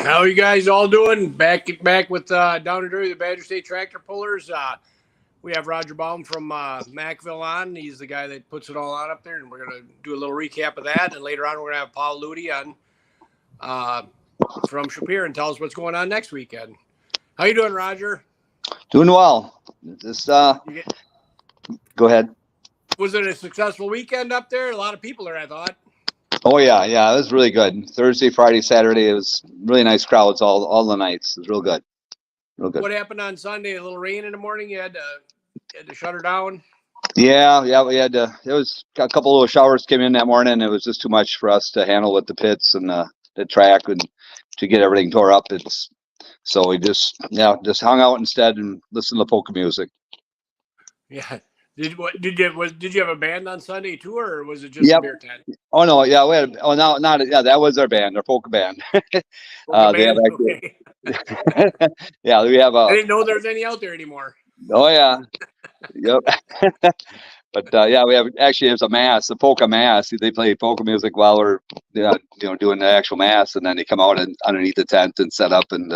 How are you guys all doing? Back with down and dirty, the Badger State Tractor Pullers. We have Roger Baum from Mackville on. He's the guy that puts it all on up there, and we're going to do a little recap of that. And later on, we're going to have Paul Luety on from Shopiere and tell us what's going on next weekend. How you doing, Roger? Doing well. Just go ahead. Was it a successful weekend up there? A lot of people there, I thought. Oh yeah, it was really good. Thursday, Friday, Saturday, it was really nice crowds all the nights. It was real good. What happened on Sunday? A little rain in the morning. You had to shut her down. Yeah, we had to. It was a couple little showers came in that morning. It was just too much for us to handle with the pits and the track and to get everything tore up. So we just hung out instead and listened to polka music. Yeah. Did you have a band on Sunday too, or was it just a beer tent? Oh no, yeah, we had. Oh no, not yeah. That was our band, our polka band. Polka They have band? actually, Okay. yeah, we have. I didn't know there was any out there anymore. Oh yeah, yep. But we have actually there's a mass, the polka mass. They play polka music while we're doing the actual mass, and then they come out and underneath the tent and set up and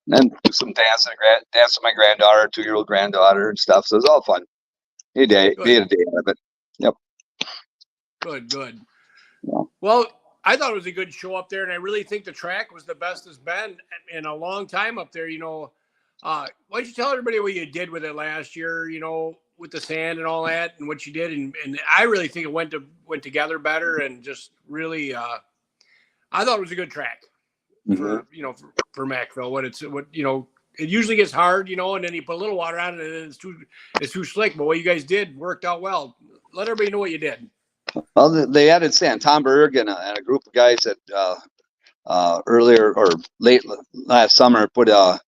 then do some dance with my granddaughter, 2-year-old granddaughter and stuff. So it's all fun. Made a day out of it. Yep. Good. Yeah. Well, I thought it was a good show up there, and I really think the track was the best it's been in a long time up there. Why don't you tell everybody what you did with it last year? With the sand and all that, and what you did, and I really think it went together better, and just really, I thought it was a good track for Mackville. It usually gets hard, and then you put a little water on it and it's too slick. But what you guys did worked out well. Let everybody know what you did. Well, they added sand. Tom Berg and a group of guys that earlier or late last summer put a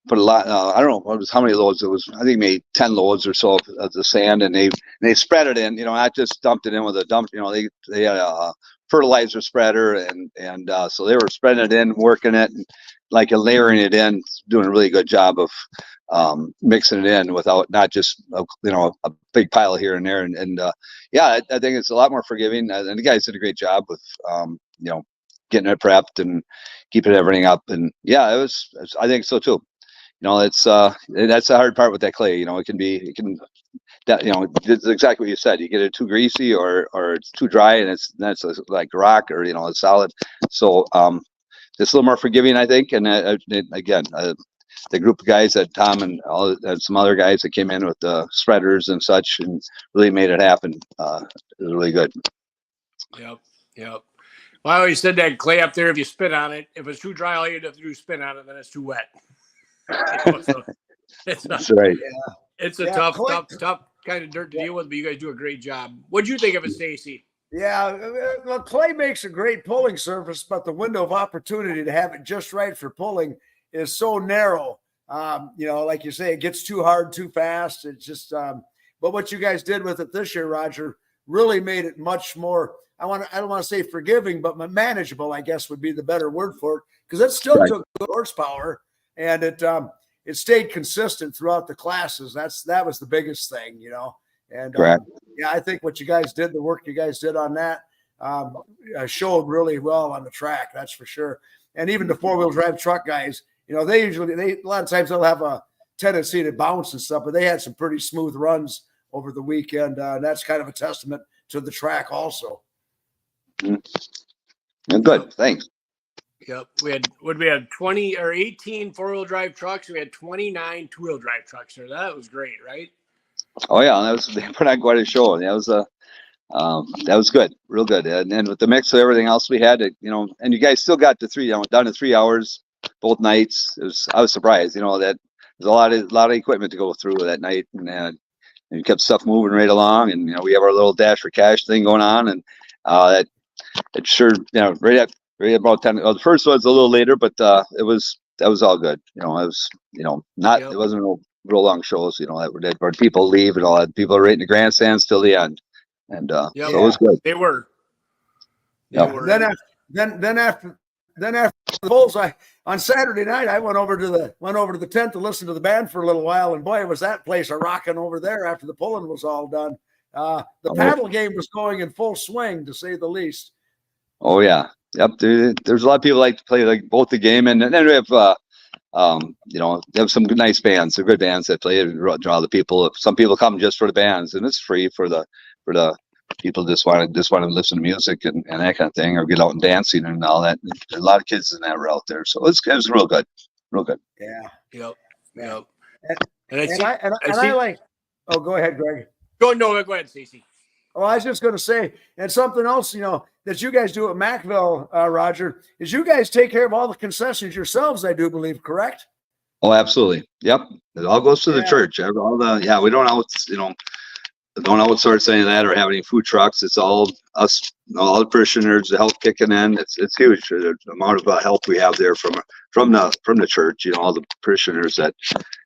lot. I don't know how many loads it was. I think maybe 10 loads or so of the sand, and they spread it in. Not just dumped it in with a dump. They had a fertilizer spreader, and so they were spreading it in, working it, and layering it in, doing a really good job of mixing it in without not just a big pile here and there. I think it's a lot more forgiving, and the guys did a great job with getting it prepped and keeping everything up. And it was I think so too. It's that's the hard part with that clay. It's exactly what you said. You get it too greasy or it's too dry, and that's like rock, or it's solid. So it's a little more forgiving, I think. And the group of guys that Tom and some other guys that came in with the spreaders and such and really made it happen. It was really good. Yep. Well, I always said that clay up there, if you spit on it, if it's too dry, all you have to do is spit on it, then it's too wet. That's right. Yeah. It's a tough kind of dirt to deal with, but you guys do a great job. What'd you think of it, Stacy? Yeah, well, clay makes a great pulling surface, but the window of opportunity to have it just right for pulling is so narrow. Like you say, it gets too hard too fast. It's just, but what you guys did with it this year, Roger, really made it much more. I don't want to say forgiving, but manageable, I guess, would be the better word for it, because it still took good horsepower, and it stayed consistent throughout the classes. That was the biggest thing, And I think what you guys did, the work you guys did on that, showed really well on the track. That's for sure. And even the 4-wheel drive truck guys, they a lot of times they'll have a tendency to bounce and stuff, but they had some pretty smooth runs over the weekend. That's kind of a testament to the track also. Good. Thanks. Yep. We had 20 or 18 4-wheel drive trucks. We had 29 2-wheel drive trucks there. That was great, right? Oh yeah, they put on quite a show. That was good, real good. And then with the mix of everything else we had, and you guys still got to down to 3 hours both nights. I was surprised, that there's a lot of equipment to go through that night, and you kept stuff moving right along. And we have our little dash for cash thing going on, and that it sure right about 10. Well, the first one's a little later, but that was all good. It was it wasn't real long shows. Where people leave and all that. People are right in the grandstands till the end, and so it was good. They were. Then after the Bulls, on Saturday night I went over to the tent to listen to the band for a little while, and boy, was that place a rocking over there after the pulling was all done. The paddle game was going in full swing, to say the least. Oh yeah, Yep. There's a lot of people like to play like both the game and then we have they have some nice bands. They're good bands that play and draw the people. Some people come just for the bands, and it's free for the people just want to listen to music and that kind of thing, or get out and dancing and all that. There's a lot of kids in that were out there, so it's real good, real good. Yeah. Yep. Yeah. Yep. I like. Oh, go ahead, Greg. Go ahead, Stacy. Oh, I was just going to say, and something else, that you guys do at Mackville, Roger, is you guys take care of all the concessions yourselves, I do believe, correct? Oh, absolutely. Yep. It all goes to the church. We don't outsource any of that or have any food trucks. It's all us, all the parishioners, the help kicking in. It's huge. The amount of help we have there from the church, all the parishioners that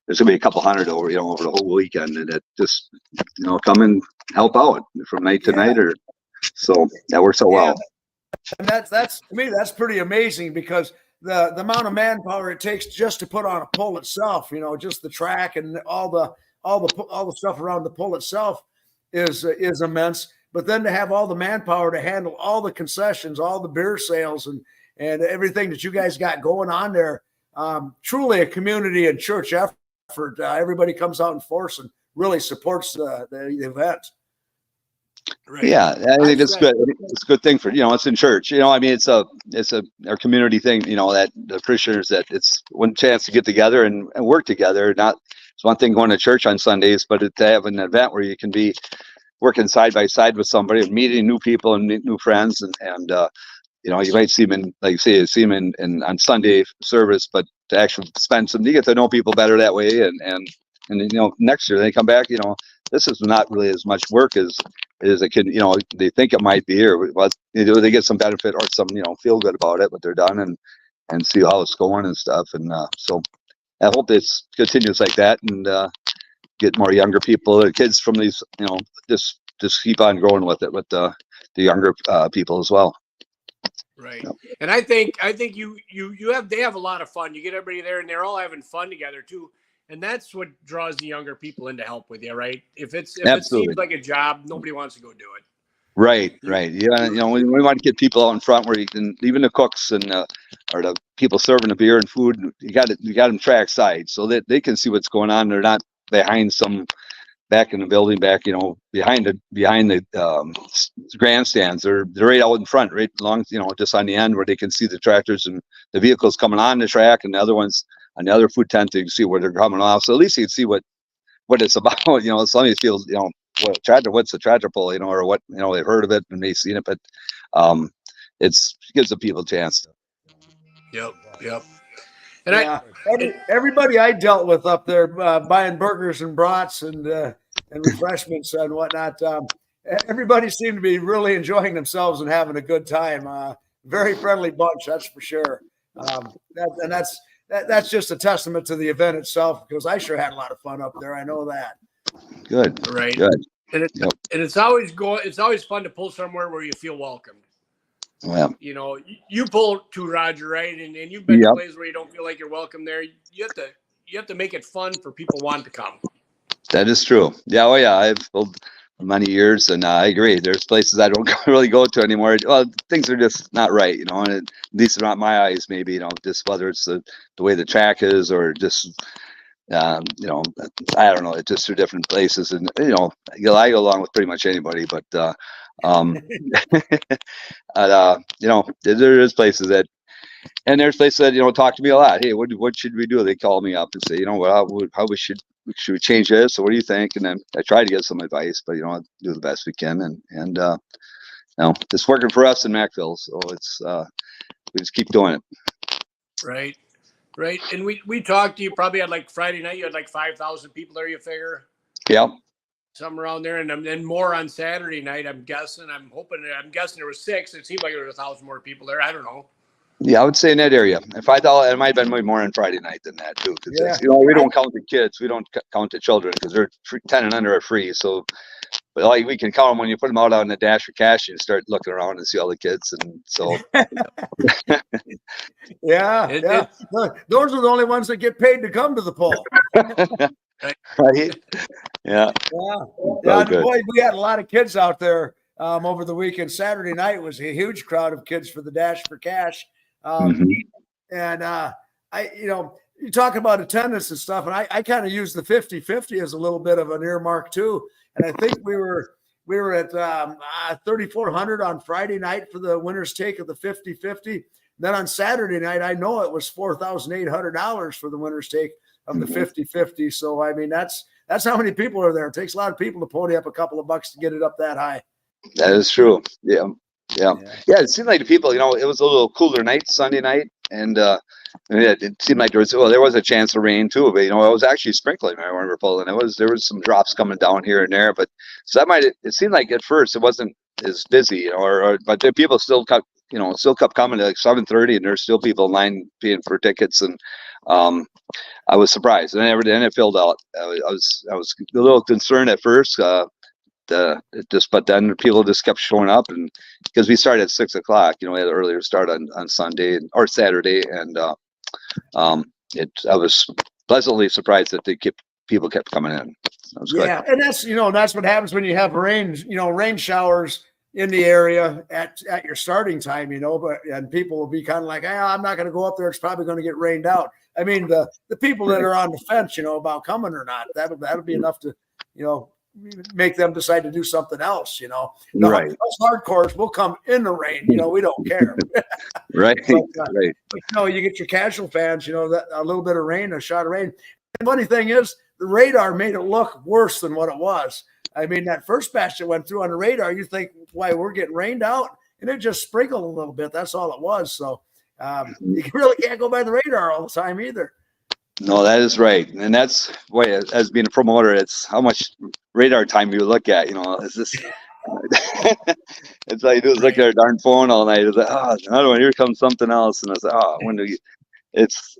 there's gonna be a couple hundred over the whole weekend, and it just come and help out from night to night, or so that works out well. And that's to me, that's pretty amazing, because the amount of manpower it takes just to put on a pull itself, just the track and all the stuff around the pull itself is immense. But then to have all the manpower to handle all the concessions, all the beer sales, and everything that you guys got going on there, truly a community and church effort. Everybody comes out in force and really supports the event. Right. Yeah, I think it's good. It's a good thing for it's in church. I mean, it's our community thing. That the parishioners, that it's one chance to get together and work together. It's one thing going to church on Sundays, but to have an event where you can be working side by side with somebody, meeting new people and new friends, and you might see them in, like you say, in on Sunday service, but to actually spend you get to know people better that way, and next year they come back. This is not really as much work as it can, they think it might be, or what they get some benefit or some, feel good about it, but they're done and see how it's going and stuff. And so I hope it continues like that, and get more younger people, kids from these, just keep on growing with it, with the younger people as well. Right. Yep. And I think they have a lot of fun. You get everybody there and they're all having fun together too. And that's what draws the younger people in to help with you, right? If it seems like a job, nobody wants to go do it. Right. Yeah, we want to get people out in front where you can, even the cooks and or the people serving the beer and food, you got them track side so that they can see what's going on. They're not behind back in the building, behind the grandstands. They're right out in front, right along, just on the end where they can see the tractors and the vehicles coming on the track, and the other ones on the other food tent, you can see where they're coming off. So at least you can see what it's about. Some feels, what's the tractor pull, or what, they've heard of it and they've seen it, but it gives the people a chance to. Yep. And everybody I dealt with up there buying burgers and brats and refreshments and whatnot, everybody seemed to be really enjoying themselves and having a good time. Very friendly bunch, that's for sure. That's just a testament to the event itself, because I sure had a lot of fun up there. I know that. Good. Right. Good. And it's always fun to pull somewhere where you feel welcomed. Yeah. You pull to Roger, right? And you've been to places where you don't feel like you're welcome there. You have to make it fun for people want to come. That is true. Yeah. Oh yeah. I've pulled for many years, and I agree. There's places I don't really go to anymore. Well, things are just not right, and at least not my eyes, maybe, just whether it's the way the track is, or just, I don't know. It's just through different places, and I go along with pretty much anybody, but there is places that, and there's places that talk to me a lot. Hey, what should we do? They call me up and say, how should we change this? So what do you think? And then I try to get some advice, but do the best we can, and it's working for us in Mackville, so it's we just keep doing it. Right. And we talked to you probably at like Friday night. You had like 5,000 people there, you figure? Yeah. Somewhere around there, and then more on Saturday night. I'm guessing there was 6. It seemed like there was 1,000 more people there. I don't know. Yeah, I would say in that area. If I thought it might have been more on Friday night than that too, because we don't count the kids, we don't count the children, because they're 10 and under are free. So, but we can count them when you put them out on the dash for cash. You start looking around and see all the kids, and so. Yeah. Those are the only ones that get paid to come to the poll. Right. Yeah. Boy, we had a lot of kids out there over the weekend. Saturday night was a huge crowd of kids for the Dash for Cash. And you talk about attendance and stuff, and I kind of use the 50-50 as a little bit of an earmark too. And I think we were at 3,400 on Friday night for the winner's take of the 50-50. Then on Saturday night, I know it was $4,800 for the winner's take of the 50-50. So I mean, that's how many people are there. It takes a lot of people to pony up a couple of bucks to get it up that high. That is true. Yeah. It seemed like the people, it was a little cooler night, Sunday night, and it seemed like there was a chance of rain too, but it was actually sprinkling. I remember pulling. There was some drops coming down here and there, but so it seemed like at first it wasn't as busy, but the people still kept coming to like 7:30, and there's still people in line paying for tickets, and I was surprised, and then it filled out. I was a little concerned at first. But then people just kept showing up, and because we started at 6 o'clock, we had an earlier start on Sunday or Saturday, and I was pleasantly surprised that people kept coming in. That was good. Yeah, and that's what happens when you have rain showers in the area at your starting time, and people will be kind of like, I'm not going to go up there. It's probably going to get rained out. I mean, the people that are on the fence, about coming or not, that'll be enough to, make them decide to do something else, Right. Us hardcores will come in the rain, we don't care. Right. Right. But, you get your casual fans, that a little bit of rain, a shot of rain. And the funny thing is, the radar made it look worse than what it was. I mean, that first batch that went through on the radar, you think, why, we're getting rained out? And it just sprinkled a little bit. That's all it was. So you really can't go by the radar all the time either. No, that is right. And that's why, as being a promoter, it's how much radar time you look at, it's just, it's like you do is look at a darn phone all night. It's like, another one, here comes something else. And it's like, when do you, it's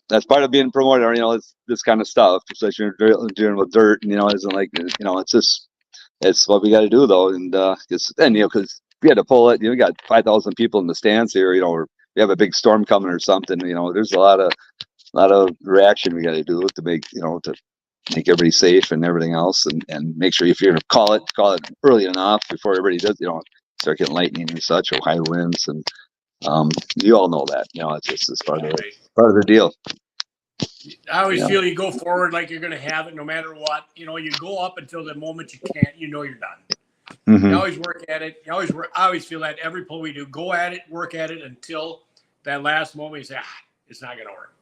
that's part of being a promoter, it's this kind of stuff, especially dealing with dirt, and, isn't like, it's what we got to do though. And, because we had to pull it, we got 5,000 people in the stands here, or we have a big storm coming or something, there's a lot of reaction we got to do to make, to make everybody safe and everything else, and make sure if you're going to call it early enough before everybody does, start getting lightning and such, or high winds, and you all know that, it's part of the deal. I always feel you go forward like you're going to have it no matter what. You go up until the moment you can't. You're done. You always work at it. I always feel that every pull we do, go at it, work at it until that last moment. You say, it's not going to work.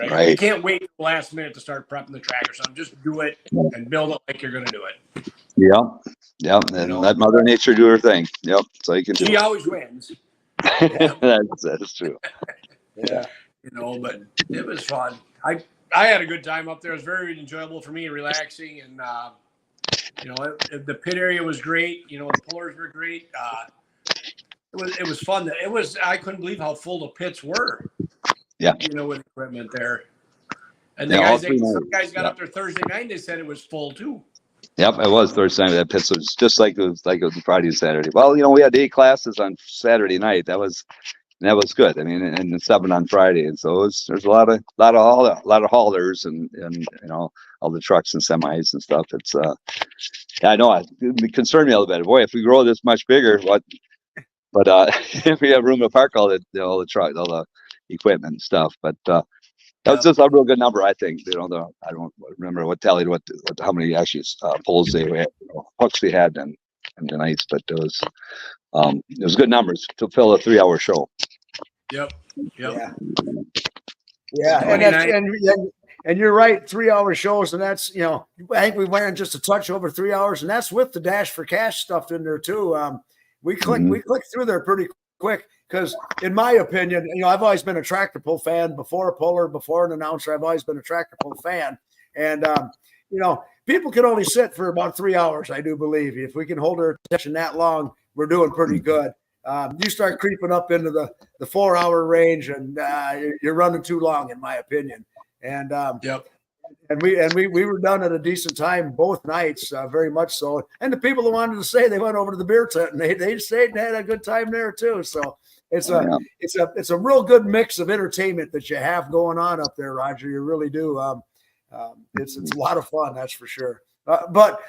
Right? You can't wait till the last minute to start prepping the track or something. Just do it and build it like you're going to do it. Yep. And let Mother Nature do her thing. Yep. So you can. She always wins. That's true. Yeah. But it was fun. I had a good time up there. It was very enjoyable for me and relaxing, and the pit area was great. The pullers were great. It was fun. I couldn't believe how full the pits were. Yeah. With equipment there. And some guys got up there Thursday night, they said it was full too. Yep, it was Thursday night. That pit was just like it was Friday and Saturday. Well, we had 8 classes on Saturday night. That was good. I mean, and 7 on Friday, and so there's a lot of haulers and all the trucks and semis and stuff. It's I know it concerned me a little bit. Boy, if we grow this much bigger, what? But if we have room to park all the trucks, all the equipment and stuff, but that was just a real good number, I think. I don't remember how many actually pulls they had, hooks they had and the nights, but it was good numbers to fill a 3-hour show. Yep. Yeah, and you're right, 3-hour shows, and that's I think we went just a touch over 3 hours, and that's with the Dash for Cash stuff in there too. We clicked through there pretty quick. Because in my opinion, I've always been a tractor pull fan, before a puller, before an announcer. I've always been a tractor pull fan. And, people can only sit for about 3 hours, I do believe. If we can hold our attention that long, we're doing pretty good. You start creeping up into the 4-hour range, and you're running too long, in my opinion. And and we were done at a decent time both nights, very much so. And the people that wanted to stay, they went over to the beer tent, and they stayed and had a good time there too. So it's a real good mix of entertainment that you have going on up there, Roger. You really do. It's a lot of fun, that's for sure. But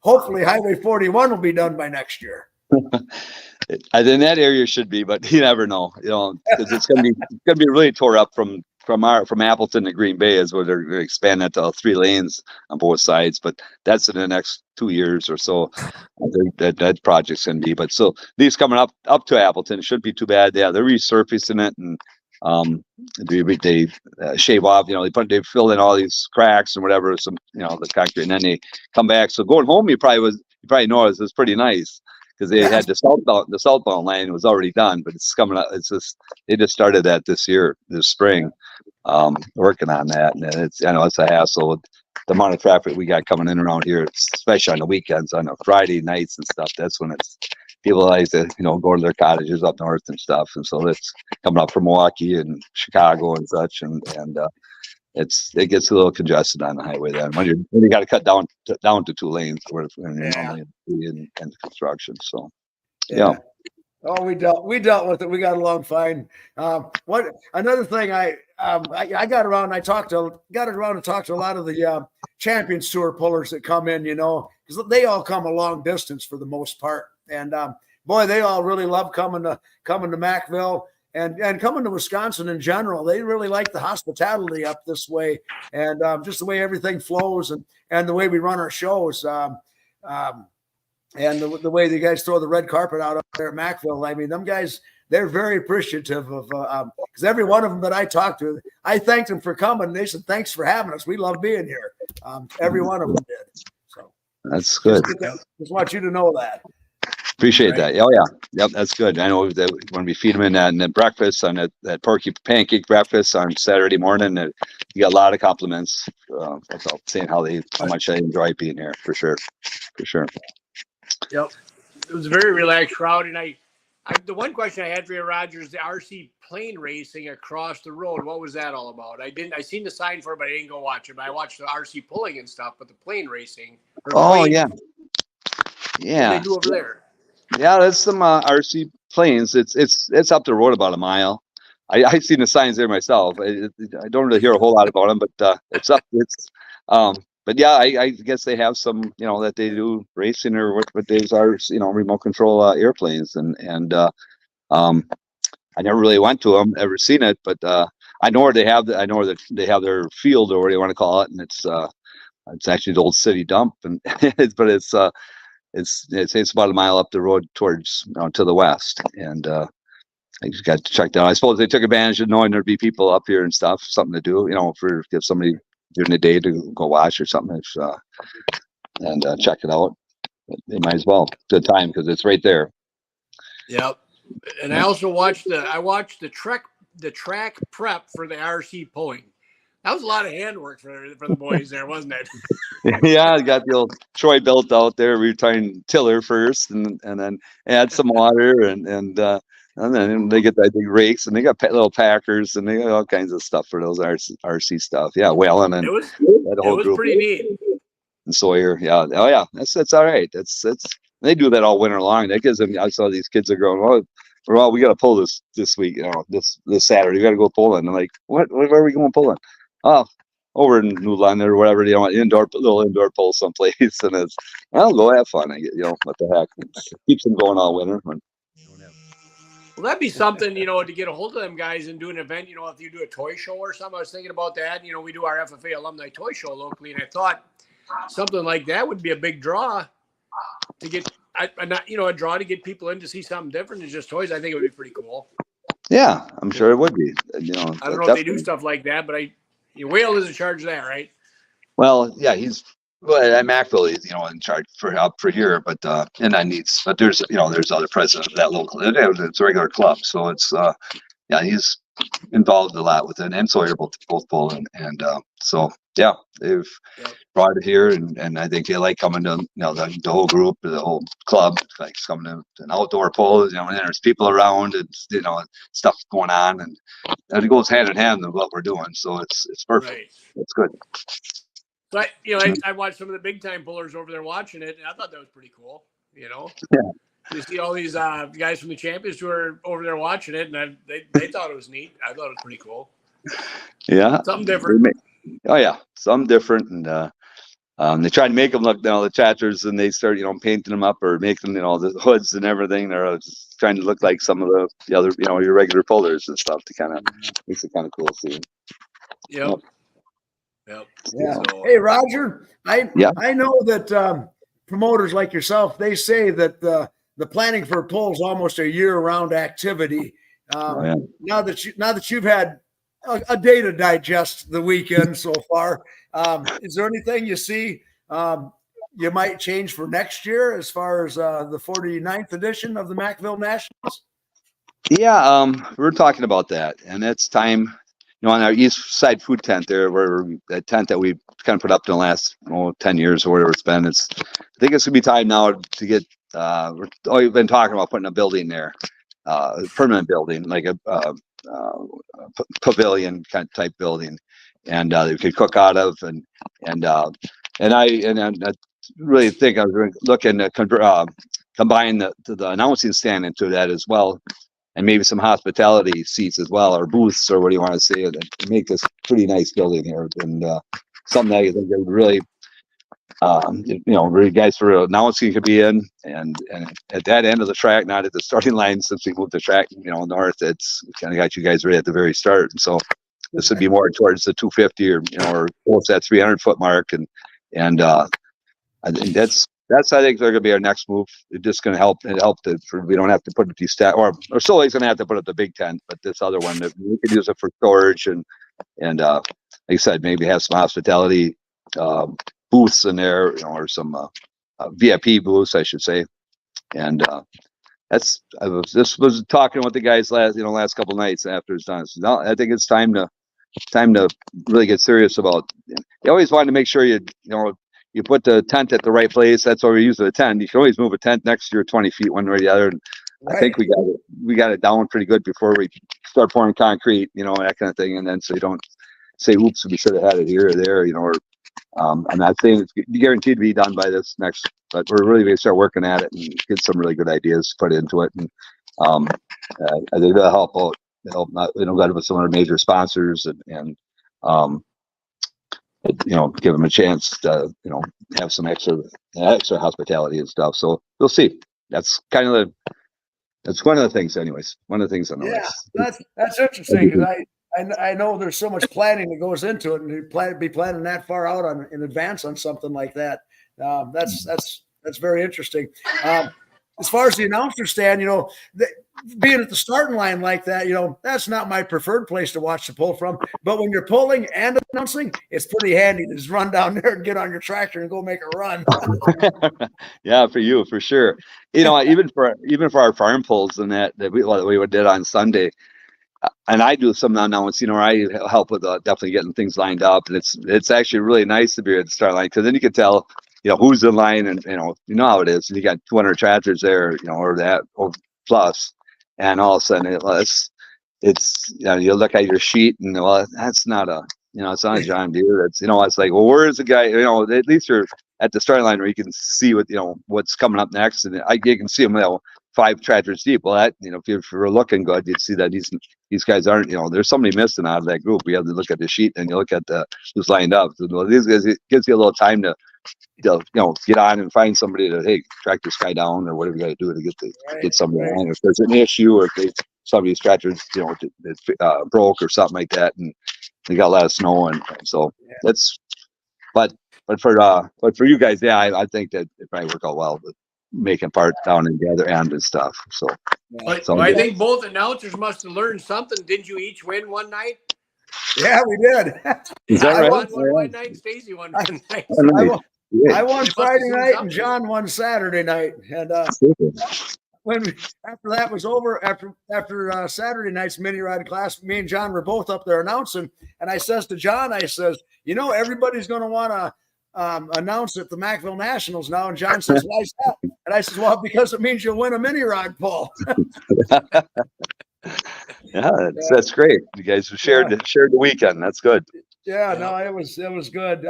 hopefully Highway 41 will be done by next year. In that area should be, but you never know, because it's gonna be really tore up from Appleton to Green Bay is where they're going to expand that to 3 lanes on both sides. But that's in the next 2 years or so. That project's going to be. But so these coming up to Appleton shouldn't be too bad. Yeah, they're resurfacing it and they shave off. They fill in all these cracks and whatever, the concrete, and then they come back. So going home, you probably noticed it's pretty nice. Because they had the southbound lane was already done, but it's coming up. They just started that this spring, working on that, and it's a hassle with the amount of traffic we got coming in around here, especially on the weekends, on the Friday nights and stuff. That's when people like to go to their cottages up north and stuff, and so that's coming up from Milwaukee and Chicago and such, and it gets a little congested on the highway then when you got to cut down to 2 lanes where normally in construction. So yeah. Oh, we dealt with it. We got along fine. Another thing I got around to talk to a lot of the Champions Tour pullers that come in, because they all come a long distance for the most part, and boy, they all really love coming to Mackville. And coming to Wisconsin in general, they really like the hospitality up this way, and just the way everything flows, and the way we run our shows, and the way the guys throw the red carpet out up there at Mackville. I mean, them guys, they're very appreciative of because every one of them that I talked to, I thanked them for coming. And they said, "Thanks for having us. We love being here." Every one of them did. So that's good. Just want you to know that. Appreciate that. Oh yeah, yep, that's good. I know that when we feed them in that and then breakfast on that porky pancake breakfast on Saturday morning, you got a lot of compliments about saying how much they enjoy being here for sure. Yep, it was a very relaxed crowd, and the one question I had for you, Roger, is the RC plane racing across the road. What was that all about? I seen the sign for it, but I didn't go watch it. But I watched the RC pulling and stuff, but the plane racing. Yeah. What do they do over there? Yeah, that's some RC planes. It's up the road about a mile. I've seen the signs there myself. I don't really hear a whole lot about them, but it's up. But yeah, I guess they have some, that they do racing or what these are, remote control airplanes, and I never really went to them, ever seen it, but I know where they have. I know where they have their field or whatever you want to call it, and it's actually the old city dump, and but it's about a mile up the road towards to the west, and I just got to check that out. I suppose they took advantage of knowing there'd be people up here and stuff, something to do, if somebody during the day to go watch or something, and check it out. They might as well. Good time because it's right there. Yep. And I also watched the track prep for the RC pulling. That was a lot of handwork for the boys there, wasn't it? Yeah, I got the old Troy belt out there. We were trying tiller first, and then add some water, and then they get that big rakes, and they got little packers, and they got all kinds of stuff for those RC stuff. Yeah, Whalen and that whole group. Pretty neat. And Sawyer, yeah, oh yeah, that's all right. That's they do that all winter long. That gives them. I saw these kids are going, well, we got to pull this week, this Saturday. We got to go pulling. I'm like, what? Where are we going pulling? Oh, over in New London or whatever, little indoor pull someplace, and I'll go have fun. What the heck? It keeps them going all winter. Well, that'd be something, to get a hold of them guys and do an event. If you do a toy show or something, I was thinking about that. We do our FFA alumni toy show locally, and I thought something like that would be a big draw to get, a draw to get people in to see something different than just toys. I think it would be pretty cool. Yeah, I'm sure it would be. I don't know if they do stuff like that, but Whale is in charge of that, right? Well, yeah, at Mackville, he's in charge for here, but there's there's other presidents of that local. It's a regular club, so it's he's involved a lot with it, and Sawyer both pull, and so yeah, they've brought it here, and I think they like coming to the whole group, the whole club likes coming to an outdoor pull. And there's people around, and stuff going on, and it goes hand in hand with what we're doing. So it's perfect. Right. It's good. But I watched some of the big time pullers over there watching it, and I thought that was pretty cool. Yeah. You see all these guys from the Champions who are over there watching it, and they thought it was neat. I thought it was pretty cool. Yeah. Something different. Oh yeah, something different, and They try to make them look, the tractors, and they start, painting them up or making, the hoods and everything. They're just trying to look like some of the other, your regular pullers and stuff to kind of makes it kind of cool seeing. Yep. Yeah. So, Hey, Roger, I Yeah. know that promoters like yourself, they say that the planning for a pull is almost a year-round activity. Yeah. Now that you've had a day to digest the weekend so far, is there anything you see you might change for next year as far as the 49th edition of the Mackville Nationals? Yeah, we're talking about that, and it's time. On our east side food tent there, where that tent that we kind of put up in the last 10 years or whatever it's been. I think it's gonna be time now to get. We've been talking about putting a building there, a permanent building, like a pavilion kind of type building, and that we could cook out of, and I really think I was looking to combine the announcing stand into that as well. And maybe some hospitality seats as well, or booths, or what do you want to say, and make this pretty nice building here, and something that I think would really, really guys for announcing could be in, and at that end of the track, not at the starting line, since we moved the track, north. It's kind of got you guys right at the very start, and so this would be more towards the 250 or close to that 300-foot mark, and I think that's I think they're going to be our next move. It's just going to help. We don't have to put up these or Sully's going to have to put up the big tent, but this other one that we could use it for storage and like I said, maybe have some hospitality booths in there, or some VIP booths, I should say. And I was talking with the guys last couple of nights after it's done. So now I think it's time to really get serious about. You always want to make sure you put the tent at the right place. That's why we use the tent. You can always move a tent next year 20 feet one way or the other. And right. I think we got it down pretty good before we start pouring concrete, that kind of thing. And then so you don't say, oops, we should have had it here or there, I'm not saying it's guaranteed to be done by this next, but we're really going to start working at it and get some really good ideas put into it. And I think that'll help out. Got with some of our major sponsors and give them a chance to, have some extra hospitality and stuff. So we'll see. That's that's one of the things, anyways. One of the things I know. Yeah, that's interesting because I know there's so much planning that goes into it, and you be planning that far out in advance on something like that. That's very interesting. As far as the announcer stand, being at the starting line like that, that's not my preferred place to watch the pull from. But when you're pulling and announcing, it's pretty handy to just run down there and get on your tractor and go make a run. Yeah, for you, for sure. Even for our farm pulls and that we did on Sunday, and I do some announcing, or I help with definitely getting things lined up, and it's actually really nice to be at the start line because then you can tell. Who's in line, and how it is. You got 200 tractors there, or that or plus, and all of a sudden it's you look at your sheet and that's not it's not a John Deere. It's it's like, well, where is the guy? At least you're at the starting line where you can see what's coming up next, and you can see them 5 tractors deep. Well, that if you were looking good, you'd see that these guys aren't there's somebody missing out of that group. You have to look at the sheet and you look at who's lined up. So, these guys, it gives you a little time to get on and find somebody to track this guy down or whatever you got to do to get somebody on. If there's an issue or if somebody's tractor's broke or something like that, and you got to let us know. And so that's but for you guys, I think that it probably work out well with making part down in the other end and stuff. So, I think both announcers must have learned something. Didn't you each win one night? Yeah, we did. Is that I right? won one night. Stacy won one night. I won Friday night and John won Saturday night. And after that was over, after Saturday night's mini ride class, me and John were both up there announcing. And I says to John, everybody's going to want to announce at the Mackville Nationals now. And John says, why is that? And I says, well, because it means you'll win a mini ride pull. Yeah, that's great. You guys have shared the weekend. That's good. Yeah, no, it was good.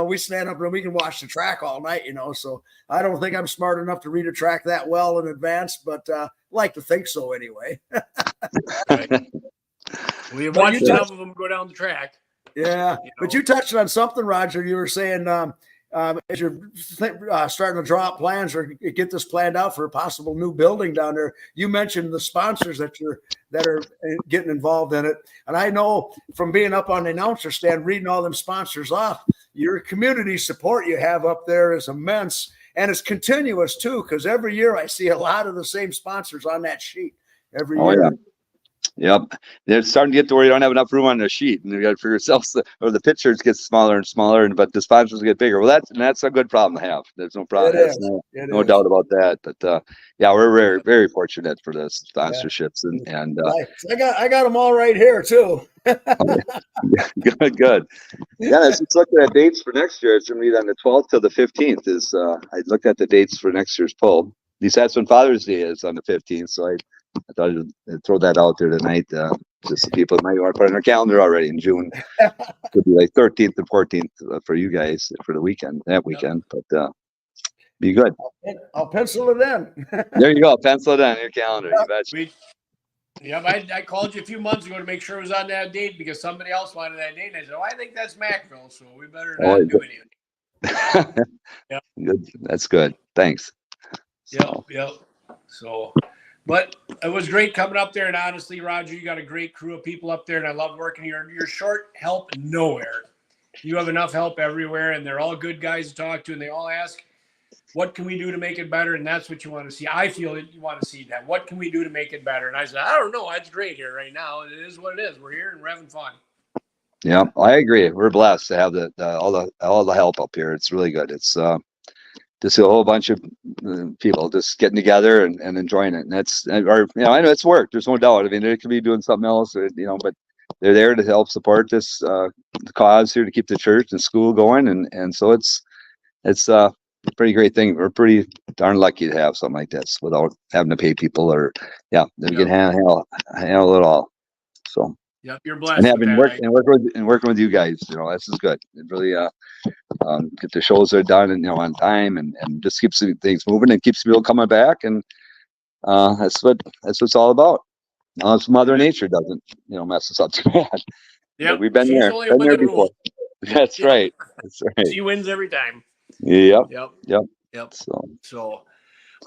We stand up and we can watch the track all night, so I don't think I'm smart enough to read a track that well in advance, but like to think so anyway. Right. We have watched enough of them go down the track. Yeah, but you touched on something, Roger. You were saying as you're starting to draw up plans or get this planned out for a possible new building down there, you mentioned the sponsors that are getting involved in it. And I know from being up on the announcer stand, reading all them sponsors off, your community support you have up there is immense, and it's continuous too. Because every year I see a lot of the same sponsors on that sheet every year. Yeah. Yep, they're starting to get to where you don't have enough room on the sheet, and you got to figure yourself, or the pictures get smaller and smaller, but the sponsors get bigger. Well, that's a good problem to have. There's no problem. There's no doubt about that. But yeah, we're very, very fortunate for the sponsorships, and I got them all right here too. Good. Yeah, let's look at dates for next year. It's going to be on the 12th to the 15th. I looked at the dates for next year's poll. At least that's when Father's Day is, on the 15th. So I thought I'd throw that out there tonight, just so people might want to put it on their calendar already in June. Could be like 13th and 14th for you guys for the weekend, that weekend. But be good. I'll pencil it in. There you go. Pencil it in your calendar. You betcha. I called you a few months ago to make sure it was on that date because somebody else wanted that date. And I said, I think that's Mackville, so we better not do anything. Yep. Good. That's good. Thanks. Yep. So, but it was great coming up there. And honestly, Roger, you got a great crew of people up there, and I love working here. You're short help nowhere. You have enough help everywhere, and they're all good guys to talk to, and they all ask, what can we do to make it better? And that's what you want to see. I feel that you want to see that. What can we do to make it better? And I said, I don't know. It's great here right now. It is what it is. We're here and we're having fun. Yeah, I agree. We're blessed to have all the help up here. It's really good. It's just a whole bunch of people just getting together and enjoying it. And I know it's work. There's no doubt. I mean, they could be doing something else, but they're there to help support this cause here to keep the church and school going. And so it's a pretty great thing. We're pretty darn lucky to have something like this without having to pay people we can handle it all. So. Yep, you're blessed. And working with you guys, this is good. It really get the shows are done and on time and just keeps things moving and keeps people coming back, and that's what it's all about. Unless Mother Nature doesn't mess us up too bad. Yeah, we've been there before. That's right. She wins every time. Yep. So,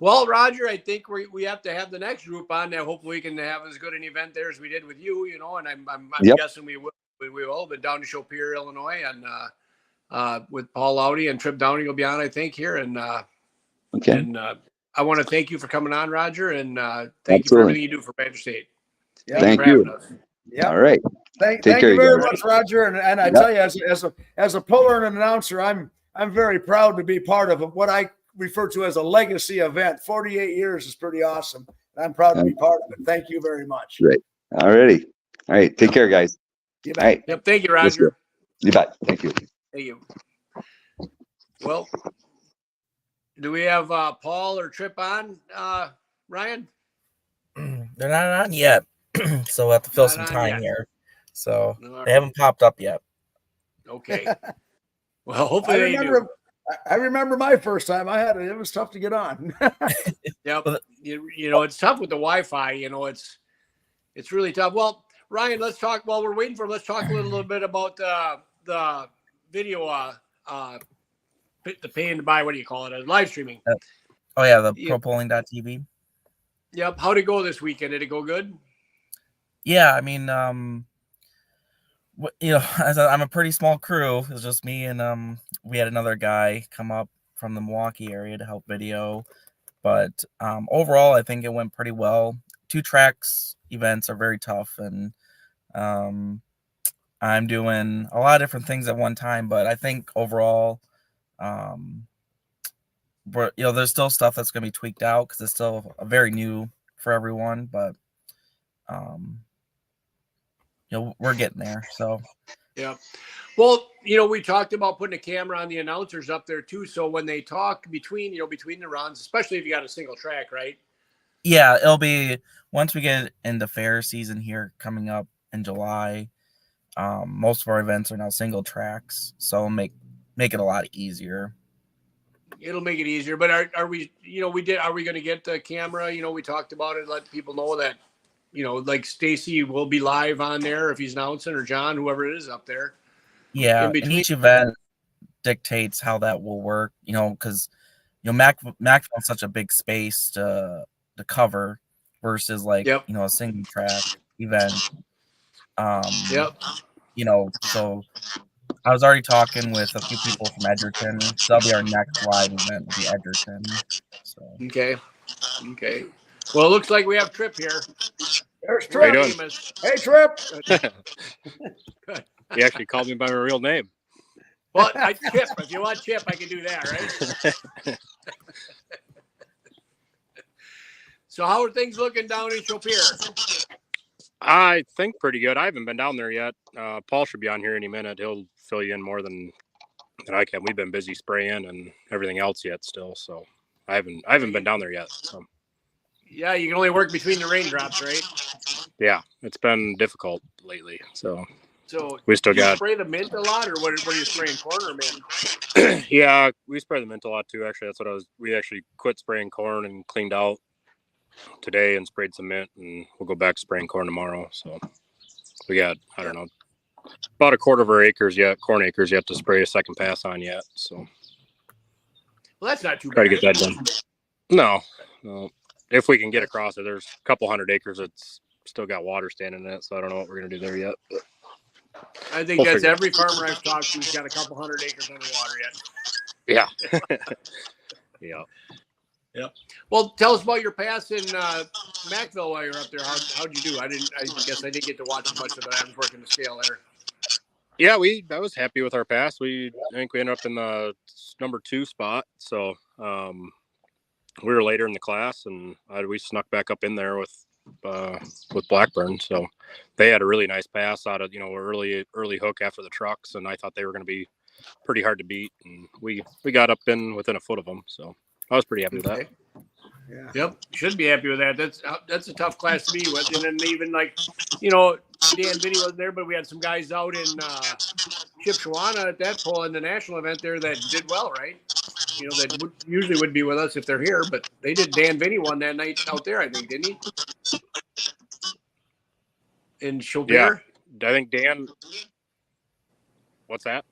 well, Roger, I think we have to have the next group on there. Hopefully we can have as good an event there as we did with you, and I'm guessing we will, but down to Shopiere, Illinois, and with Paul Luety and Trip Downing will be on, I think, here. And and I want to thank you for coming on, Roger, and thank you for everything you do for Badger State. Yeah, thank you. Yeah. All right. Thank you very much, Roger. And I tell you, as a puller and an announcer, I'm very proud to be part of what I refer to as a legacy event. 48 years is pretty awesome. I'm proud to be part of it. Thank you very much. Great. All righty. All right. Take care, guys. You bet. All right. Yep. Thank you, Roger. You bet. Thank you. Thank you. Well, do we have Paul or Trip on, Ryan? They're not on yet. So we'll have to fill some time here. So they haven't popped up yet. Okay. Well, hopefully they do. I remember my first time I had it. It was tough to get on. Yeah, it's tough with the Wi-Fi. It's really tough. Well, Ryan, let's talk. While we're waiting for him, let's talk a little bit about the video, the paying to buy. What do you call it? Live streaming. The propolling.tv. Yep. How'd it go this weekend? Did it go good? Yeah, I mean, I'm a pretty small crew. It was just me and we had another guy come up from the Milwaukee area to help video. But overall, I think it went pretty well. 2 tracks events are very tough, and I'm doing a lot of different things at one time. But I think overall, there's still stuff that's going to be tweaked out because it's still very new for everyone. But we're getting there. So, yeah. Well, we talked about putting a camera on the announcers up there too. So when they talk between the runs, especially if you got a single track, right? Yeah, it'll be once we get into fair season here coming up in July. Most of our events are now single tracks, so it'll make it a lot easier. It'll make it easier. But are we going to get the camera? We talked about it. Let people know that. Like Stacy will be live on there if he's announcing, or John, whoever it is up there. Yeah, in and between. each event dictates how that will work, because Mackville's such a big space to cover versus like Yep. a single track event. Yep. So I was already talking with a few people from Edgerton. So that'll be our next live event, will be Edgerton. So Okay. Well, it looks like we have Trip here. There's How you Trip. doing? Hey, Trip. He actually called me by my real name. Well, Chip. If you want Chip, I can do that, right? So how are things looking down in Shopiere? I think pretty good. I haven't been down there yet. Paul should be on here any minute. He'll fill you in more than I can. We've been busy spraying and everything else yet still, so I haven't been down there yet. So. Yeah, you can only work between the raindrops, right? Yeah, it's been difficult lately. So We still got spray the mint a lot, or what are you spraying, corn or mint? Yeah, we spray the mint a lot too. Actually, that's what we actually quit spraying corn and cleaned out today and sprayed some mint, and we'll go back spraying corn tomorrow. So we got, I don't know, about a quarter of our corn acres yet to spray a second pass on yet. So Well, that's not too bad. Try to get that done. No. If we can get across it, there's a couple 100 acres that's still got water standing in it, so I don't know what we're gonna do there yet. But I think that's every farmer I've talked to has got a couple 100 acres underwater yet. Yeah. Yep. Well, tell us about your pass in Mackville while you're up there. How'd you do? I guess I didn't get to watch much of it. I was working the scale there. Yeah, I was happy with our pass. I think we ended up in the number 2 spot. So we were later in the class, and we snuck back up in there with Blackburn. So they had a really nice pass out of early hook after the trucks, and I thought they were going to be pretty hard to beat, and we got up in within a foot of them. So I was pretty happy with that. Yeah. Yep, should be happy with that. That's a tough class to be with, and then even Dan Vinny wasn't there, but we had some guys out in Shipshewana at that pull in the national event there that did well, right? That usually would be with us if they're here, but they did. Dan Vinny won that night out there, I think, didn't he? In Shopiere? Yeah, I think Dan. What's that?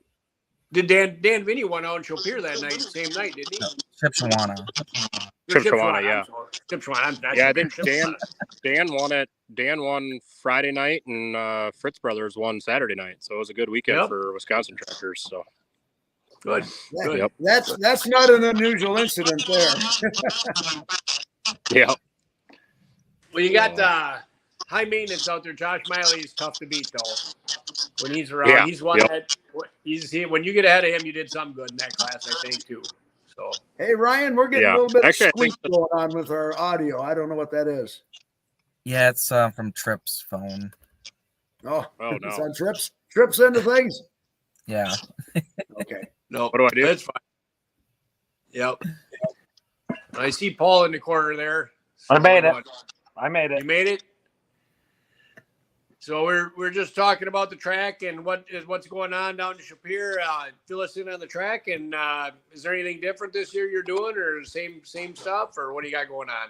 Did Dan Vinny won out in Shopiere that night, same night, didn't he? Shipshewana. Shipshewana, yeah. Shipshewana. Yeah, I think Dan won it. Dan won Friday night, and Fritz Brothers won Saturday night. So it was a good weekend for Wisconsin trackers. So good. Yep. That's not an unusual incident there. Yeah. Well, you got high maintenance out there. Josh Miley is tough to beat, though. When he's around, Yeah. he's one that when you get ahead of him, you did something good in that class, I think, too. So Hey, Ryan, we're getting Yeah. a little bit Actually, I of squeak think going on with our audio. I don't know what that is. Yeah, it's from Trip's phone. Oh no. It's on Trips into things. Yeah. Okay. no, What do I do? That's fine. Yep. I see Paul in the corner there. I made it. You made it. So we're just talking about the track and what's going on down in Shopiere. Fill us in on the track, and is there anything different this year you're doing, or same stuff, or what do you got going on?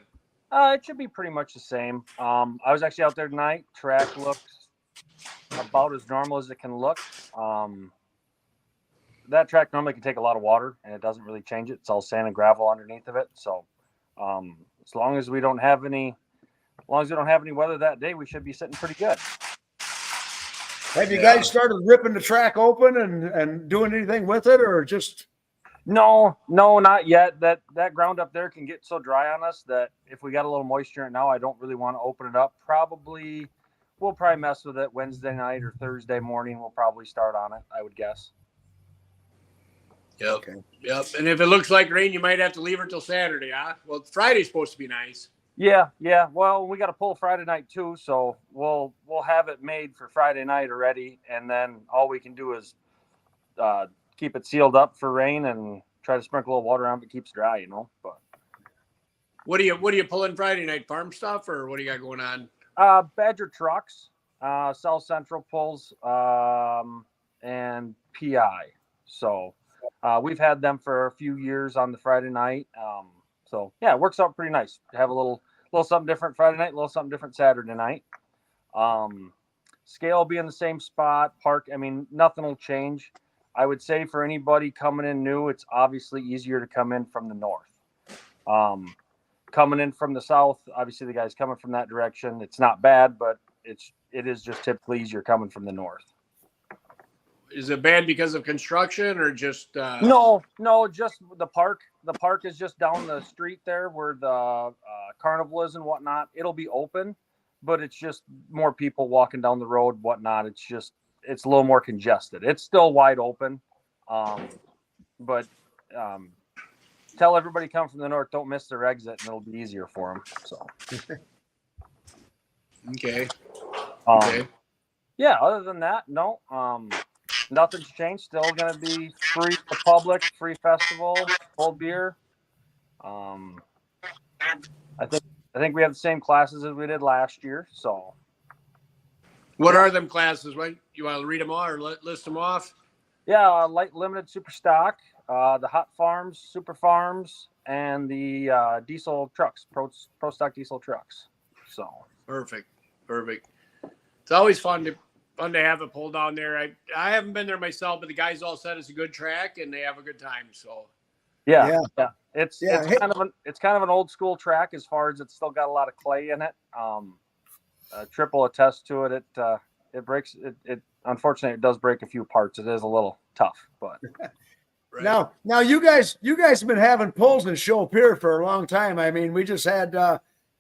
It should be pretty much the same. I was actually out there tonight. Track looks about as normal as it can look. That track normally can take a lot of water, and it doesn't really change it. It's all sand and gravel underneath of it. So as long as we don't have any weather that day, we should be sitting pretty good. Have you guys started ripping the track open and doing anything with it, or just? No, not yet. That ground up there can get so dry on us that if we got a little moisture in it now, I don't really want to open it up. We'll probably mess with it Wednesday night or Thursday morning. We'll probably start on it, I would guess. Yep. Okay. Yep. And if it looks like rain, you might have to leave it till Saturday, huh? Well, Friday's supposed to be nice. Yeah. Well, we got to pull Friday night too, so we'll have it made for Friday night already, and then all we can do is keep it sealed up for rain and try to sprinkle a little water on it, keeps dry, But what are you pulling Friday night? Farm stuff, or what do you got going on? Badger trucks, South Central pulls, and PI. So we've had them for a few years on the Friday night. So yeah, it works out pretty nice to have a little something different Friday night, a little something different Saturday night. scale will be in the same spot. Park, I mean, nothing will change. I would say for anybody coming in new, it's obviously easier to come in from the north. Coming in from the south, obviously the guys coming from that direction, it's not bad, but it is just typically easier coming from the north. Is it bad because of construction or just No, just the park. The park is just down the street there where the carnival is and whatnot. It'll be open, but it's just more people walking down the road, whatnot. It's a little more congested. It's still wide open, but tell everybody come from the north, don't miss their exit, and it'll be easier for them. So, okay. Yeah. Other than that, no. Nothing's changed. Still going to be free to public, free festival, cold beer. I think we have the same classes as we did last year. So, What are them classes? Right? You want to read them all or list them off? Yeah, light limited super stock, the hot farms, super farms, and the diesel trucks, pro stock diesel trucks. So perfect. It's always fun to have a pull down there. I haven't been there myself, but the guys all said it's a good track and they have a good time. So yeah. It's kind of an old school track as far as it's still got a lot of clay in it. Trip will attest to it. It breaks it. Unfortunately, it does break a few parts. It is a little tough, but right. Now you guys have been having pulls in Shopiere for a long time. I mean, we just had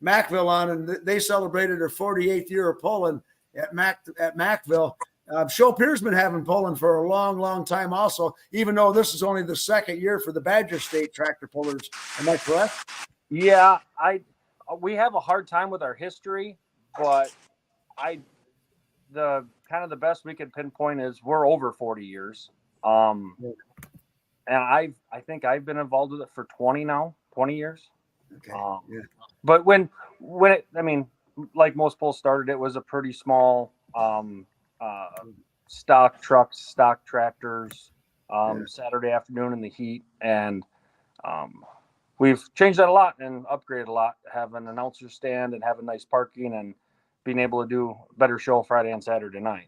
Mackville on, and they celebrated their 48th year of pulling at Mackville. Shopiere's been having pulling for a long, long time also, even though this is only the second year for the Badger State tractor pullers. Am I correct? Yeah, we have a hard time with our history, but the best we could pinpoint is we're over 40 years. And I think I've been involved with it for 20 years. Okay. But when it, I mean, like most pulls started, it was a pretty small stock trucks, stock tractors, Saturday afternoon in the heat. And we've changed that a lot and upgraded a lot, have an announcer stand and having nice parking and being able to do a better show Friday and Saturday night.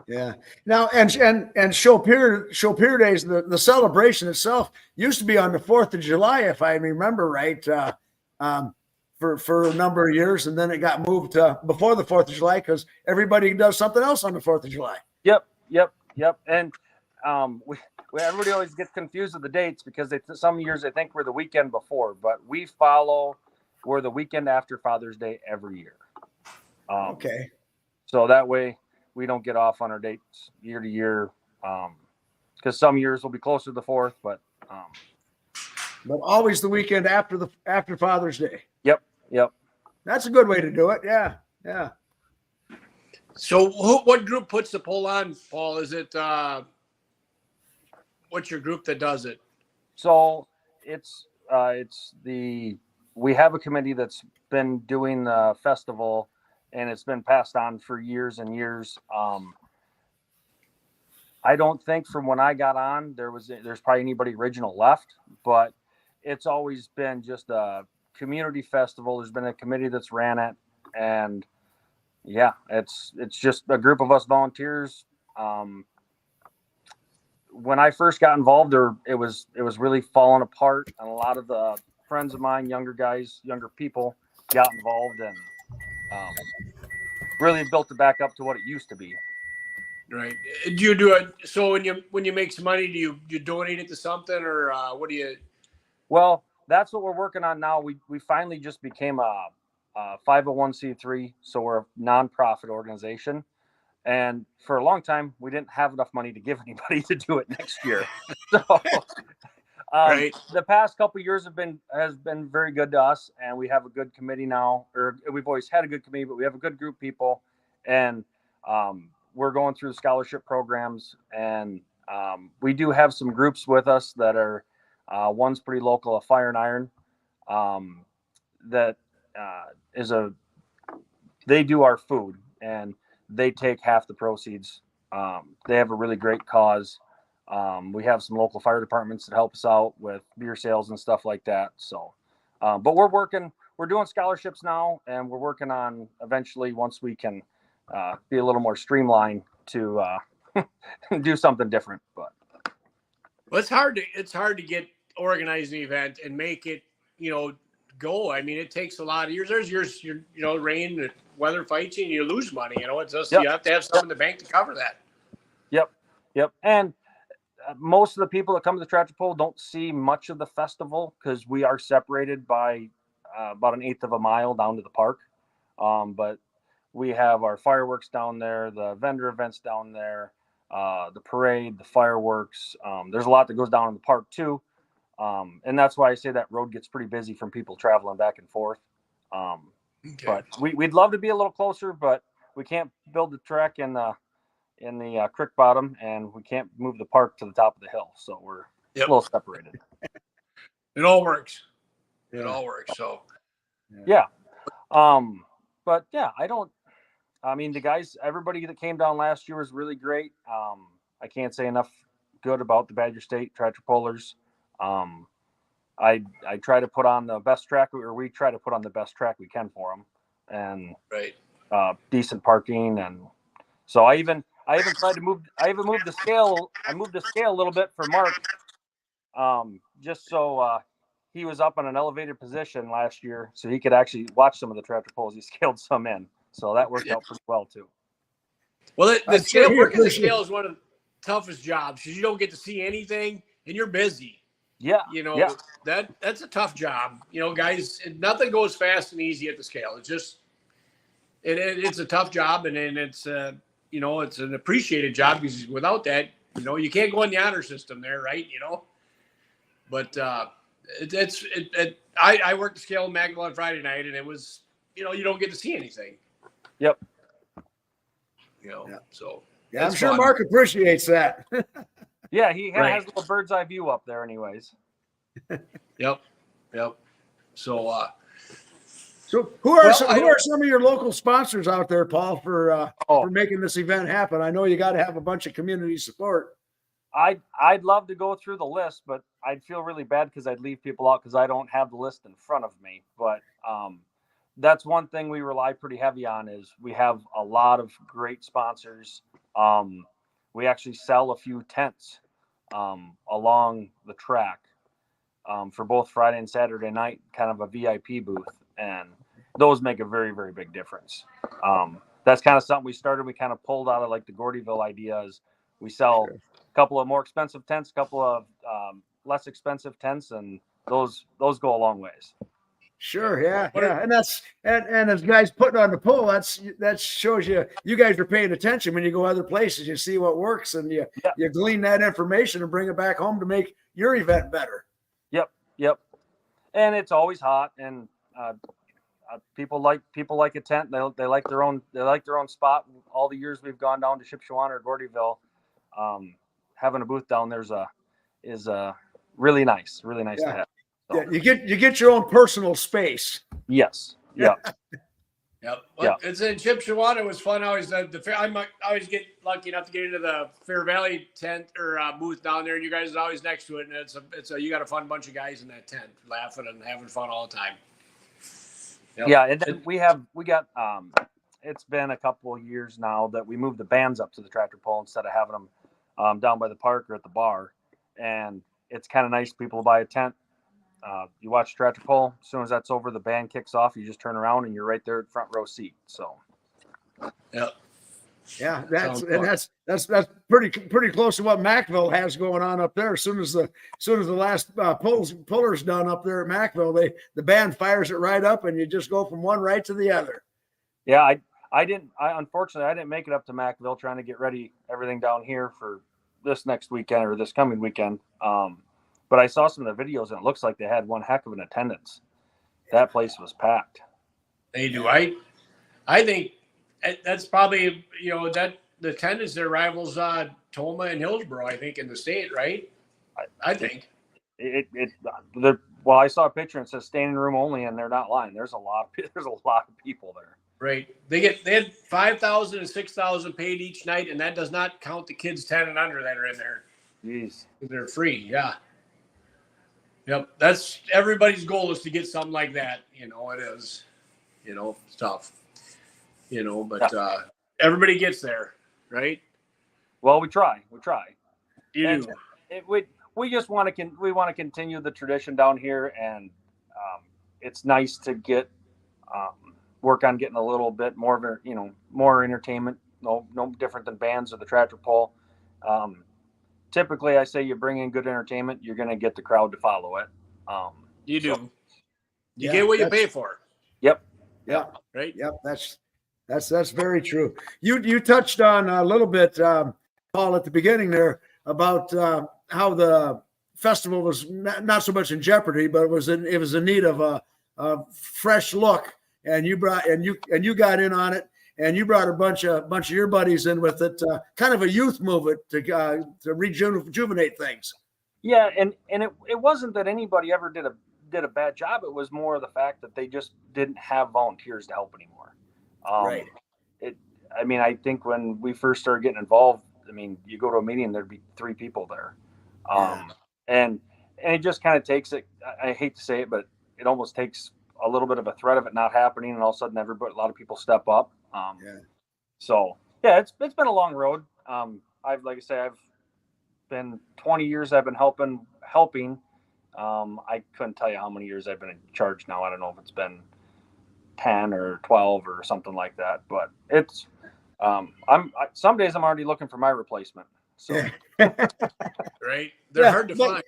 Yeah. Now, and Shopiere Days, the celebration itself used to be on the 4th of July, if I remember right, for a number of years. And then it got moved before the 4th of July because everybody does something else on the 4th of July. Yep. And everybody always gets confused with the dates because some years they think we're the weekend before, but we're the weekend after Father's Day every year. Okay. So that way we don't get off on our dates year to year. Because some years will be closer to the 4th, but always the weekend after Father's Day. Yep. That's a good way to do it. Yeah. So what group puts the pull on, Paul? Is it what's your group that does it? So we have a committee that's been doing the festival, and it's been passed on for years and years. I don't think from when I got on there's probably anybody original left, but it's always been just a community festival. There's been a committee that's ran it, and yeah, it's just a group of us volunteers. When I first got involved, it was really falling apart, and a lot of the friends of mine, younger people, got involved and really built it back up to what it used to be. Right. Do you do it? So when you make some money, do you donate it to something, or what do you? Well, that's what we're working on now. We finally just became a 501c3, so we're a nonprofit organization. And for a long time, we didn't have enough money to give anybody to do it next year. So right. The past couple of years has been very good to us, and we have a good committee now. Or we've always had a good committee, but we have a good group of people, and we're going through the scholarship programs, and we do have some groups with us that are one's pretty local, a Fire and Iron, that they do our food, and they take half the proceeds. They have a really great cause. We have some local fire departments that help us out with beer sales and stuff like that. So, but we're doing scholarships now, and we're working on eventually, once we can be a little more streamlined to do something different. But well, it's hard to get organize an event and make it, go. I mean, it takes a lot of years. There's years, rain, weather fights you, and you lose money. It's just you have to have some in the bank to cover that. Yep. And most of the people that come to the tractor pull don't see much of the festival because we are separated by about an eighth of a mile down to the park. But we have our fireworks down there, the vendor events down there, the parade, the fireworks. There's a lot that goes down in the park too. And that's why I say that road gets pretty busy from people traveling back and forth. Okay. But we'd love to be a little closer, but we can't build the track in the creek bottom, and we can't move the park to the top of the hill. So we're a little separated. It all works. It all works. So, yeah. But yeah, the guys, everybody that came down last year was really great. I can't say enough good about the Badger State tractor pullers. I try to put on the best track, or we try to put on the best track we can for them, and decent parking. And so I even tried to move the scale. I moved the scale a little bit for Mark, just so he was up on an elevated position last year, so he could actually watch some of the tractor pulls. He scaled some in, so that worked out pretty well too. Well, the scale working the scale is one of the toughest jobs because you don't get to see anything and you're busy. Yeah, that's a tough job. Guys, nothing goes fast and easy at the scale. It's just it's a tough job, and it's it's an appreciated job because without that, you can't go in the honor system there, right? But I worked the scale in Mackville on Friday night, and it was you don't get to see anything. Yep. So I'm sure fun. Mark appreciates that. Yeah, he has a little bird's eye view up there, anyways. Yep. So, who are some of your local sponsors out there, Paul, for making this event happen? I know you got to have a bunch of community support. I'd love to go through the list, but I'd feel really bad because I'd leave people out because I don't have the list in front of me. But that's one thing we rely pretty heavy on is we have a lot of great sponsors. We actually sell a few tents along the track for both Friday and Saturday night, kind of a VIP booth, and those make a very, very big difference. That's kind of something we started. We kind of pulled out of like the Gordyville ideas. We sell a couple of more expensive tents, a couple of less expensive tents, and those go a long ways. Sure, yeah, and that's and as guys putting on the pull, that shows you guys are paying attention when you go other places. You see what works, and you glean that information and bring it back home to make your event better. Yep. And it's always hot, and people like a tent. They like their own spot. All the years we've gone down to Shipshewana or Gordyville, having a booth down there is really nice to have. So. Yeah, you get your own personal space. Yes. Yeah. Yep. Well, it's in Shipshewana. It was fun. I always I always get lucky enough to get into the Fair Valley tent or booth down there, and you guys are always next to it. And you got a fun bunch of guys in that tent, laughing and having fun all the time. Yep. Yeah, and then we got it's been a couple of years now that we moved the bands up to the tractor pull instead of having them down by the park or at the bar, and it's kind of nice. People buy a tent. You watch tractor pull. As soon as that's over, the band kicks off. You just turn around and you're right there at front row seat. So, yeah, that's pretty close to what Mackville has going on up there. As soon as the last puller's done up there at Mackville, the band fires it right up, and you just go from one right to the other. Yeah, unfortunately I didn't make it up to Mackville trying to get ready everything down here for this next weekend or this coming weekend. But I saw some of the videos, and it looks like they had one heck of an attendance. That place was packed. They do. I think that's probably, that the attendance there rivals Toma and Hillsborough, I think, in the state, right? I think. Well, I saw a picture and it says standing room only, and they're not lying. There's a lot of people there. Right. They had 5,000 and 6,000 paid each night, and that does not count the kids 10 and under that are in there. Jeez. They're free. Yeah. Yep. That's everybody's goal is to get something like that. It is, it's tough, but everybody gets there, right? Well, we try. You And do. we just want to continue the tradition down here, and it's nice to get work on getting a little bit more of a, more entertainment. No different than bands or the tractor pull. Typically, I say you bring in good entertainment, you're going to get the crowd to follow it. You do. So, You get what you pay for. Yep. Yeah. Right. Yep. That's very true. You touched on a little bit, Paul, at the beginning there about how the festival was not so much in jeopardy, but it was in need of a fresh look, and you got in on it, and you brought a bunch of your buddies in with it, kind of a youth movement to rejuvenate things. Yeah, and it wasn't that anybody ever did a bad job. It was more of the fact that they just didn't have volunteers to help anymore. Right. I think when we first started getting involved, you go to a meeting, there'd be 3 people there. And it just kind of takes it. I hate to say it, but it almost takes a little bit of a threat of it not happening, and all of a sudden a lot of people step up. So yeah, it's been a long road. I've been 20 years I've been helping. I couldn't tell you how many years I've been in charge now. I don't know if it's been 10 or 12 or something like that, but it's some days I'm already looking for my replacement. So right, they're hard to find.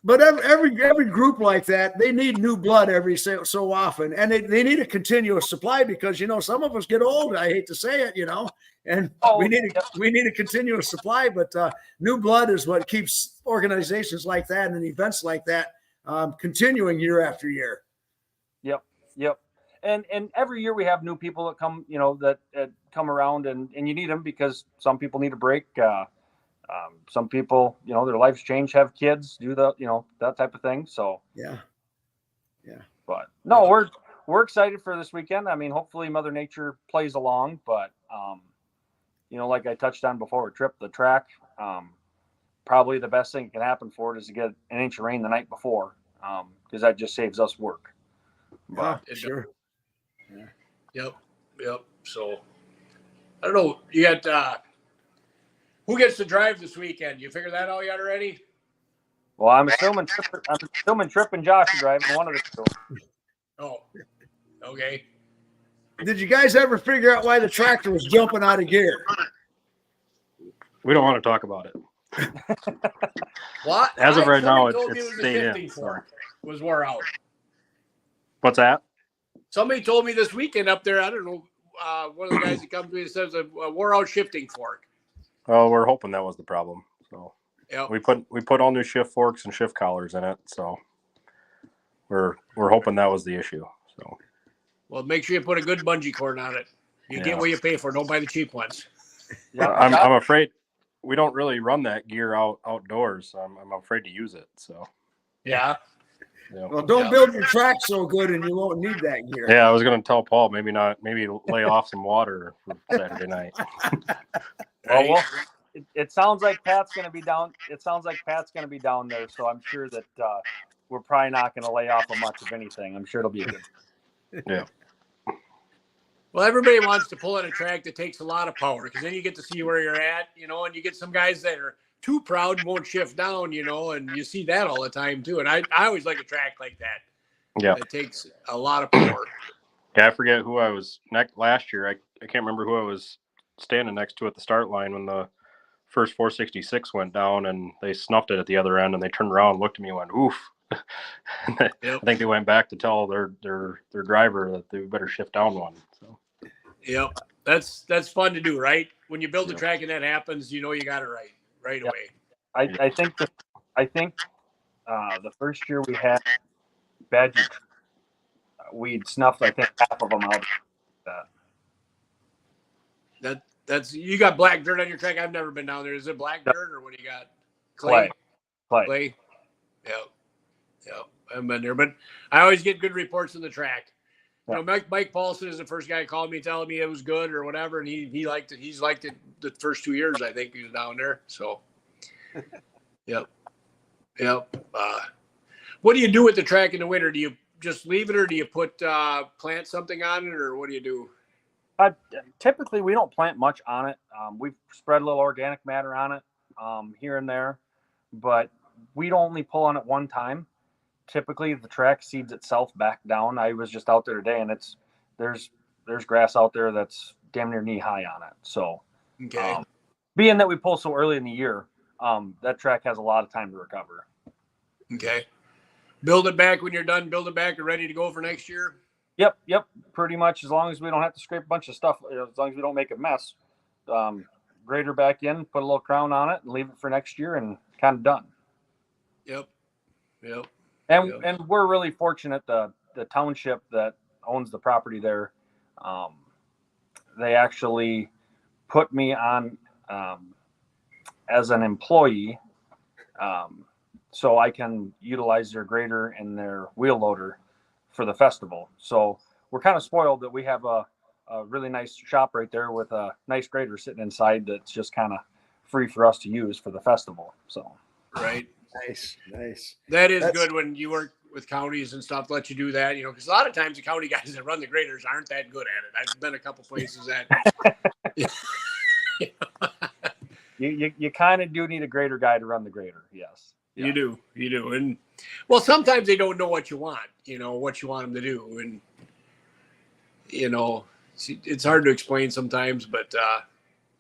But every group like that, they need new blood every so often, and they need a continuous supply because some of us get old. I hate to say it, and we need a continuous supply. But new blood is what keeps organizations like that and events like that continuing year after year. Yep. And every year we have new people that come, that come around, and you need them because some people need a break. Some people, their lives change, have kids, do that type of thing. So yeah. But no, we're excited for this weekend. Hopefully Mother Nature plays along, but like I touched on before, the track, probably the best thing that can happen for it is to get an inch of rain the night before, because that just saves us work. But sure. Yeah. Yep. So I don't know. You got who gets to drive this weekend? You figure that out yet already? Well, I'm assuming Trip and Josh are driving, one of the two. Oh, okay. Did you guys ever figure out why the tractor was jumping out of gear? We don't want to talk about it. What? As of right now, it's staying in. Shifting fork was wore out. What's that? Somebody told me this weekend up there. I don't know. One of the guys that comes to me says a wore out shifting fork. Oh, we're hoping that was the problem. So yep. we put all new shift forks and shift collars in it. So we're hoping that was the issue. So well, make sure you put a good bungee cord on it. You get what you pay for. Don't buy the cheap ones. Yeah, I'm afraid we don't really run that gear outdoors. So I'm afraid to use it. So yeah. Well, don't build your track so good, and you won't need that gear. Yeah, I was going to tell Paul maybe lay off some water for Saturday night. Well, it sounds like Pat's going to be down. It sounds like Pat's going to be down there, so I'm sure that we're probably not going to lay off of much of anything. I'm sure it'll be good. Yeah. Well, everybody wants to pull in a track that takes a lot of power because then you get to see where you're at, and you get some guys that are too proud and won't shift down, and you see that all the time too. And I always like a track like that. Yeah. It takes a lot of power. Yeah, I forget who I was last year. I can't remember who I was standing next to at the start line when the first 466 went down and they snuffed it at the other end and they turned around and looked at me and went, oof. Yep. I think they went back to tell their driver that they better shift down one. So yep. That's fun to do, right? When you build a track and that happens, you got it right away. I think the first year we had Badger, we'd snuffed I think half of them out. That's you got black dirt on your track. I've never been down there. Is it black dirt or what do you got? Clay. Yep. I haven't been there, but I always get good reports on the track. Mike Paulson is the first guy who called me telling me it was good or whatever, and he liked it. He's liked it the first 2 years. I think he was down there. So, yep. What do you do with the track in the winter? Do you just leave it, or do you plant something on it, or what do you do? Typically, we don't plant much on it. We've spread a little organic matter on it here and there, but we'd only pull on it one time. Typically, the track seeds itself back down. I was just out there today, and there's grass out there that's damn near knee high on it. So, Okay. Being that we pull so early in the year, that track has a lot of time to recover. Okay. Build it back when you're done. Build it back and ready to go for next year. Yep. Pretty much, as long as we don't have to scrape a bunch of stuff, as long as we don't make a mess. Grader back in, put a little crown on it, and leave it for next year, and kind of done. Yep. And we're really fortunate. The township that owns the property there, they actually put me on as an employee, so I can utilize their grader and their wheel loader for the festival. So we're kind of spoiled that we have a really nice shop right there with a nice grader sitting inside that's just kind of free for us to use for the festival. So right. Nice. That's good when you work with counties and stuff, let you do that, because a lot of times the county guys that run the graders aren't that good at it. I've been a couple places that you kind of do need a grader guy to run the grader. Yes. You do. And well, sometimes they don't know what you want, what you want them to do. And, it's hard to explain sometimes, but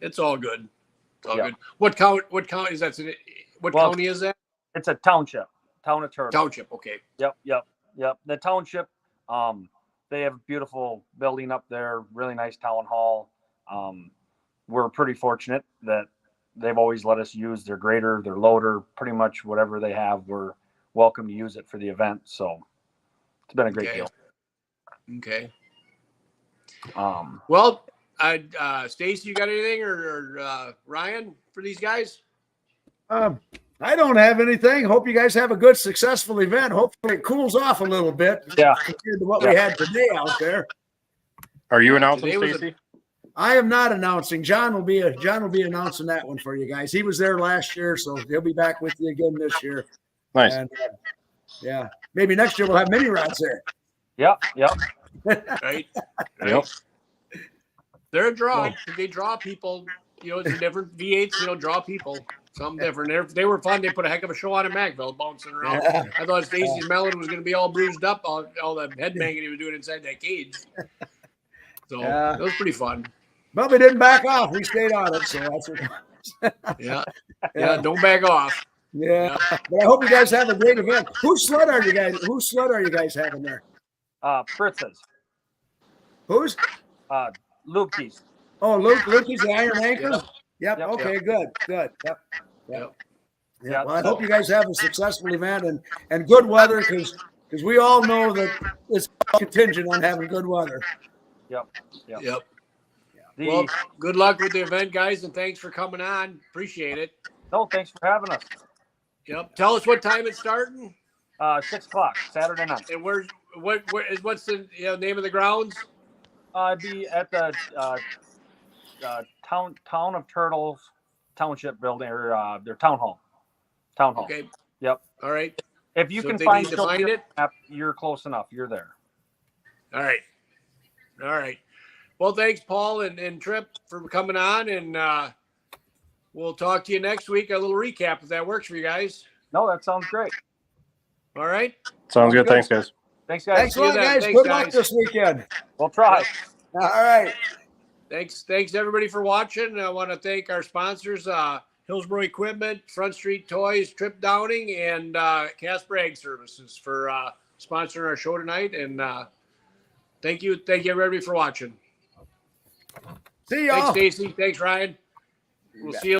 it's all good. It's all good. What county is that? What county is that? It's a township, town of Turtle. Township. Okay. Yep. The township, they have a beautiful building up there, really nice town hall. We're pretty fortunate that they've always let us use their grader, their loader, pretty much whatever they have. We're welcome to use it for the event. So it's been a great deal. Okay. Well, Stacy, you got anything or Ryan for these guys? I don't have anything. Hope you guys have a good, successful event. Hopefully it cools off a little bit compared to what we had today out there. Are you announcing, Stacy? I am not announcing. John will be announcing that one for you guys. He was there last year, so he'll be back with you again this year. Nice. And, maybe next year we'll have mini rods there. Yep. Right. Yep. They're a draw. They draw people. It's a different V8s. Draw people. Something different. They were fun. They put a heck of a show on in Mackville, bouncing around. Yeah. I thought Stacy's melon was going to be all bruised up, all the headbanging he was doing inside that cage. So it was pretty fun. But we didn't back off. We stayed on it. So that's what. Yeah. Don't back off. Yeah. But I hope you guys have a great event. Whose sled are you guys having there? Fritz's. Whose? Lukey's. Oh, Lukey's the Iron Anchor? Yep. Okay, good. Yep. Yeah. Well, I hope you guys have a successful event and good weather because we all know that it's contingent on having good weather. Yep. Well, good luck with the event, guys, and thanks for coming on. Appreciate it. No, thanks for having us. Yep. Tell us what time it's starting. 6:00 Saturday night. And what's the name of the grounds? Be at the town of Turtles Township building or their town hall. Okay. Yep. All right. If you can find it, you're close enough. You're there. All right. Well, thanks, Paul and Trip, for coming on, and we'll talk to you next week. A little recap if that works for you guys. No, that sounds great. All right. Sounds good. Thanks, guys. Thanks, guys. Thanks a lot, guys. Good luck this weekend. We'll try. All right. Thanks, everybody, for watching. I want to thank our sponsors, Hillsborough Equipment, Front Street Toys, Trip Downing, and Casper Ag Services for sponsoring our show tonight. And thank you, everybody, for watching. See y'all. Thanks, Stacy. Thanks, Ryan. We'll see you.